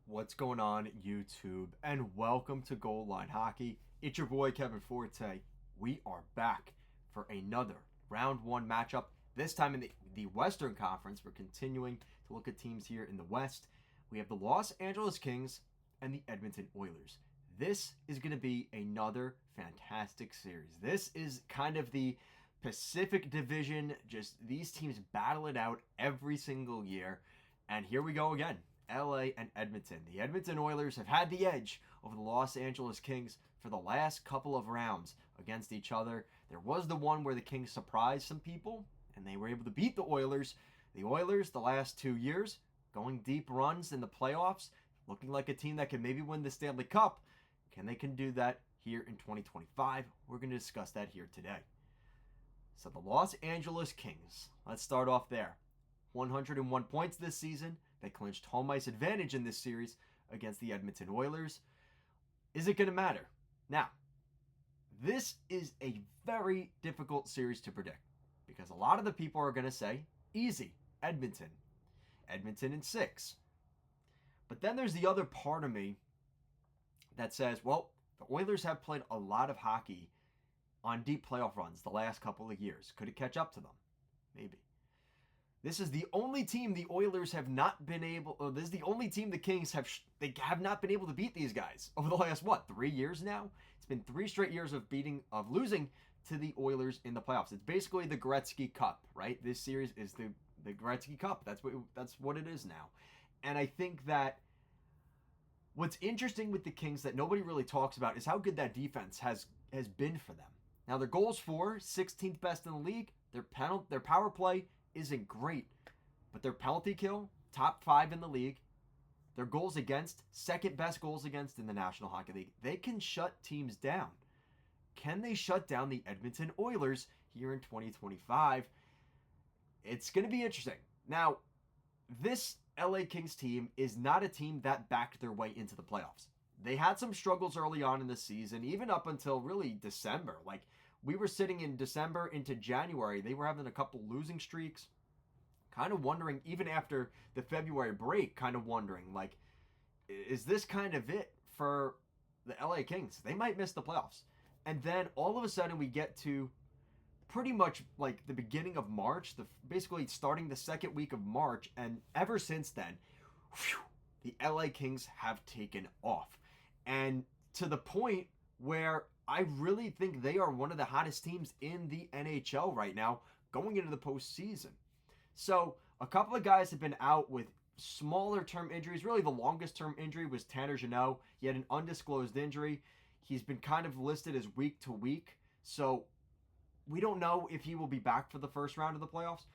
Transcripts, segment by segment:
What's going on, YouTube? And welcome to Goal Line Hockey. It's your boy Kevin Forte. We are back for another round one matchup. This time in the Western Conference. We're continuing to look at teams here in the West. We have the Los Angeles Kings and the Edmonton Oilers. This is going to be another fantastic series. This is kind of the Pacific Division. Just these teams battle it out every single year. And here we go again. LA and Edmonton. The Edmonton Oilers have had the edge over the Los Angeles Kings for the last couple of rounds against each other. There was the one where the Kings surprised some people and they were able to beat the Oilers. The Oilers, the last 2 years, going deep runs in the playoffs, looking like a team that can maybe win the Stanley Cup. They can do that here in 2025? We're going to discuss that here today. So the Los Angeles Kings, let's start off there. 101 points this season. They clinched home ice advantage in this series against the Edmonton Oilers. Is it going to matter? Now, this is a very difficult series to predict because a lot of the people are going to say, easy, Edmonton. Edmonton in 6. But then there's the other part of me that says, well, the Oilers have played a lot of hockey on deep playoff runs the last couple of years. Could it catch up to them? Maybe. This is the only team the Oilers have not been able. This is the only team the Kings have not been able to beat these guys over the last 3 years now. It's been 3 straight years of losing to the Oilers in the playoffs. It's basically the Gretzky Cup, right? This series is the Gretzky Cup. That's what it is now. And I think that what's interesting with the Kings that nobody really talks about is how good that defense has been for them. Now their goals for 16th best in the league. Their power play isn't great, but their penalty kill, top 5 in the league. Their goals against, second best goals against in the National Hockey League. They can shut teams down. Can they shut down the Edmonton Oilers here in 2025? It's going to be interesting. Now, this LA Kings team is not a team that backed their way into the playoffs. They had some struggles early on in the season, even up until really December. We were sitting in December into January. They were having a couple losing streaks. Kind of wondering, even after the February break, is this kind of it for the LA Kings? They might miss the playoffs. And then all of a sudden we get to pretty much the beginning of March, basically starting the second week of March. And ever since then, the LA Kings have taken off. And to the point where I really think they are one of the hottest teams in the NHL right now going into the postseason. So a couple of guys have been out with smaller term injuries. Really the longest term injury was Tanner Jeannot. He had an undisclosed injury. He's been kind of listed as week to week. So we don't know if he will be back for the first round of the playoffs.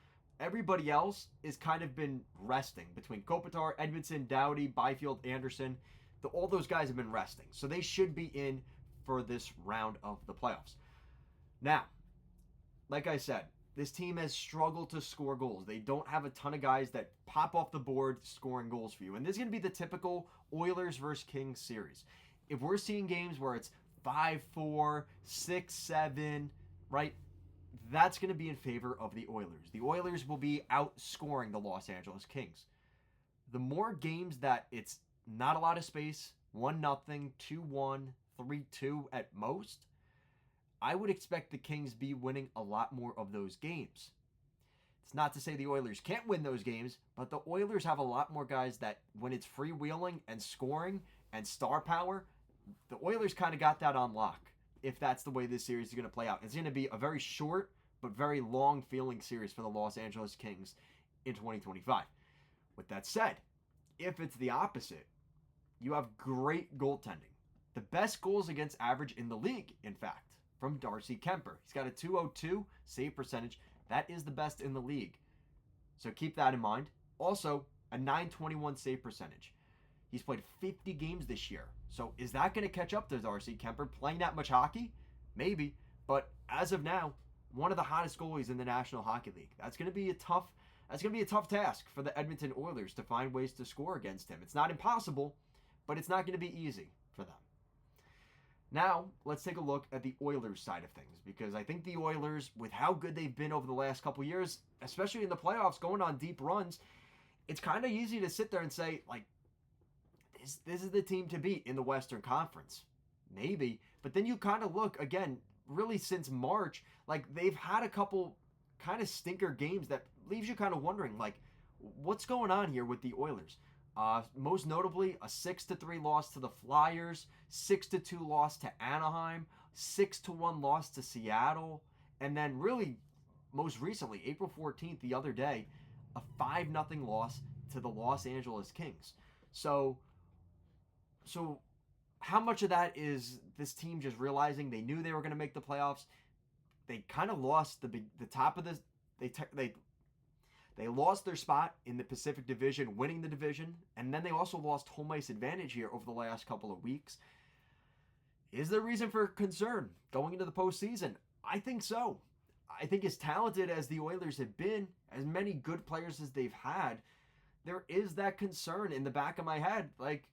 Everybody else is kind of been resting between Kopitar, Edmondson, Doughty, Byfield, Anderson. All those guys have been resting. So they should be in for this round of the playoffs. Now, like I said, this team has struggled to score goals. They don't have a ton of guys that pop off the board scoring goals for you. And this is going to be the typical Oilers versus Kings series. If we're seeing games where it's 5-4, 6-7, right? That's going to be in favor of the Oilers. The Oilers will be outscoring the Los Angeles Kings. The more games that it's not a lot of space, 1-0, 2-1, 3-2 at most, I would expect the Kings be winning a lot more of those games. It's not to say the Oilers can't win those games, but the Oilers have a lot more guys that when it's freewheeling and scoring and star power, the Oilers kind of got that on lock if that's the way this series is going to play out. It's going to be a very short but very long feeling series for the Los Angeles Kings in 2025. With that said, if it's the opposite, you have great goaltending. The best goals against average in the league, in fact, from Darcy Kuemper. He's got a .202 save percentage. That is the best in the league. So keep that in mind. Also, a .921 save percentage. He's played 50 games this year. So is that going to catch up to Darcy Kuemper playing that much hockey? Maybe. But as of now, one of the hottest goalies in the National Hockey League. That's going to be a tough task for the Edmonton Oilers to find ways to score against him. It's not impossible, but it's not going to be easy for them. Now, let's take a look at the Oilers side of things, because I think the Oilers, with how good they've been over the last couple years, especially in the playoffs, going on deep runs, it's kind of easy to sit there and say, this is the team to beat in the Western Conference. Maybe. But then you kind of look, again, really since March, like they've had a couple kind of stinker games that leaves you kind of wondering, like, what's going on here with the Oilers? Most notably, a 6-3 loss to the Flyers, 6-2 loss to Anaheim, 6-1 loss to Seattle, and then really, most recently, April 14th, the other day, a 5-0 loss to the Los Angeles Kings. So how much of that is this team just realizing they knew they were going to make the playoffs? They kind of lost the top of this. They lost their spot in the Pacific Division, winning the division, and then they also lost home ice advantage here over the last couple of weeks. Is there reason for concern going into the postseason? I think so. I think as talented as the Oilers have been, as many good players as they've had, there is that concern in the back of my head, like,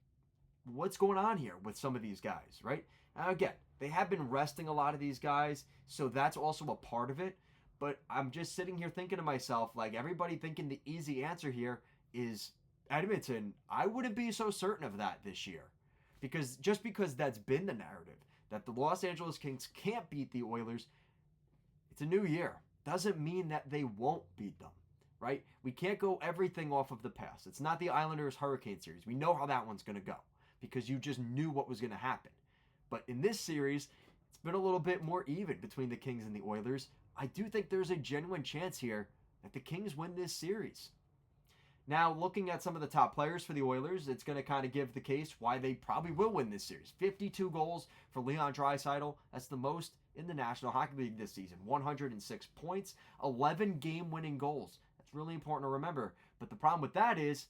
what's going on here with some of these guys, right? Now, again, they have been resting a lot of these guys, so that's also a part of it. But I'm just sitting here thinking to myself, like, everybody thinking the easy answer here is Edmonton. I wouldn't be so certain of that this year. Because that's been the narrative, that the Los Angeles Kings can't beat the Oilers. It's a new year. Doesn't mean that they won't beat them, right? We can't go everything off of the past. It's not the Islanders Hurricane series. We know how that one's going to go because you just knew what was going to happen. But in this series, it's been a little bit more even between the Kings and the Oilers. I do think there's a genuine chance here that the Kings win this series. Now, looking at some of the top players for the Oilers, it's going to kind of give the case why they probably will win this series. 52 goals for Leon Draisaitl. That's the most in the National Hockey League this season. 106 points, 11 game-winning goals. That's really important to remember. But the problem with that is,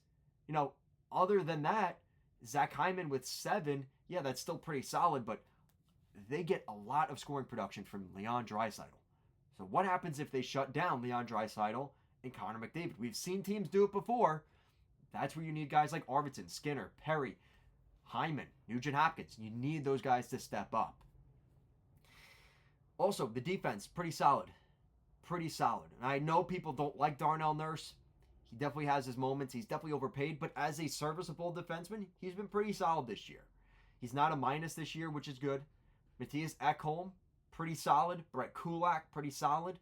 other than that, Zach Hyman with 7, yeah, that's still pretty solid, but they get a lot of scoring production from Leon Draisaitl. So what happens if they shut down Leon Draisaitl and Connor McDavid? We've seen teams do it before. That's where you need guys like Arvidsson, Skinner, Perry, Hyman, Nugent Hopkins. You need those guys to step up. Also, the defense, pretty solid. Pretty solid. And I know people don't like Darnell Nurse. He definitely has his moments. He's definitely overpaid. But as a serviceable defenseman, he's been pretty solid this year. He's not a minus this year, which is good. Matthias Ekholm, pretty solid. Brett Kulak, pretty solid.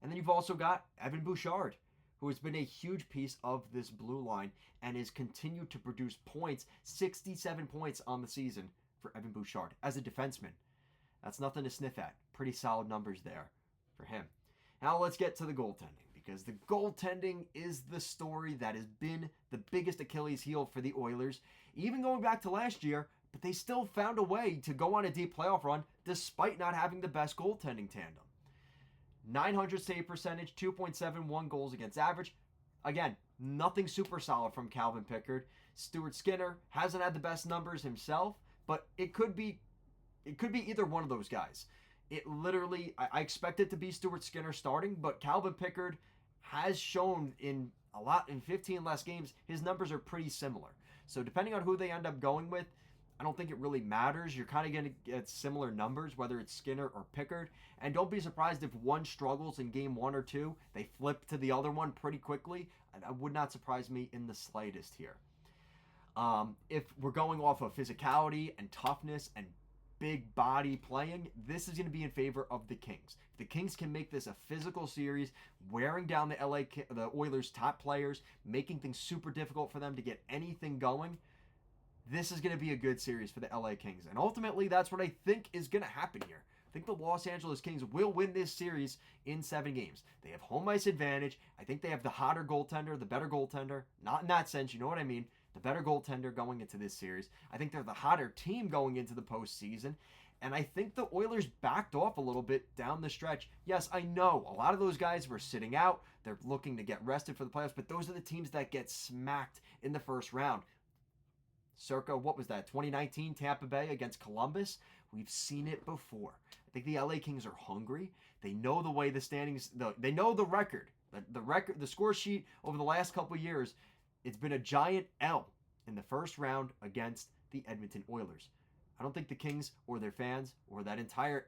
And then you've also got Evan Bouchard, who has been a huge piece of this blue line and has continued to produce points, 67 points on the season for Evan Bouchard as a defenseman. That's nothing to sniff at. Pretty solid numbers there for him. Now let's get to the goaltending, because the goaltending is the story that has been the biggest Achilles heel for the Oilers, even going back to last year, but they still found a way to go on a deep playoff run despite not having the best goaltending tandem. 900 save percentage, 2.71 goals against average. Again, nothing super solid from Calvin Pickard. Stuart Skinner hasn't had the best numbers himself, but it could be either one of those guys. It literally, I expect it to be Stuart Skinner starting, but Calvin Pickard has shown in 15 less games, his numbers are pretty similar. So depending on who they end up going with, I don't think it really matters. You're kind of going to get similar numbers, whether it's Skinner or Pickard. And don't be surprised if one struggles in game 1 or 2. They flip to the other one pretty quickly. That would not surprise me in the slightest here. If we're going off of physicality and toughness and big body playing, this is going to be in favor of the Kings. If the Kings can make this a physical series, wearing down the Oilers' top players, making things super difficult for them to get anything going, this is going to be a good series for the LA Kings. And ultimately, that's what I think is going to happen here. I think the Los Angeles Kings will win this series in 7 games. They have home ice advantage. I think they have the hotter goaltender, the better goaltender. Not in that sense, you know what I mean. The better goaltender going into this series. I think they're the hotter team going into the postseason. And I think the Oilers backed off a little bit down the stretch. Yes, I know a lot of those guys were sitting out. They're looking to get rested for the playoffs. But those are the teams that get smacked in the first round. Circa, 2019 Tampa Bay against Columbus? We've seen it before. I think the LA Kings are hungry. They know the way the standings, they know the record. The score sheet over the last couple of years, it's been a giant L in the first round against the Edmonton Oilers. I don't think the Kings or their fans or that entire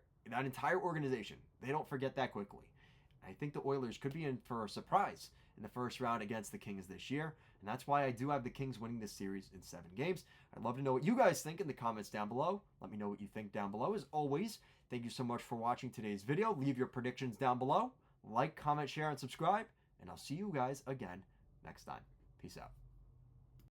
organization, they don't forget that quickly. I think the Oilers could be in for a surprise in the first round against the Kings this year. And that's why I do have the Kings winning this series in 7 games. I'd love to know what you guys think in the comments down below. Let me know what you think down below. As always, thank you so much for watching today's video. Leave your predictions down below. Like, comment, share, and subscribe. And I'll see you guys again next time. Peace out.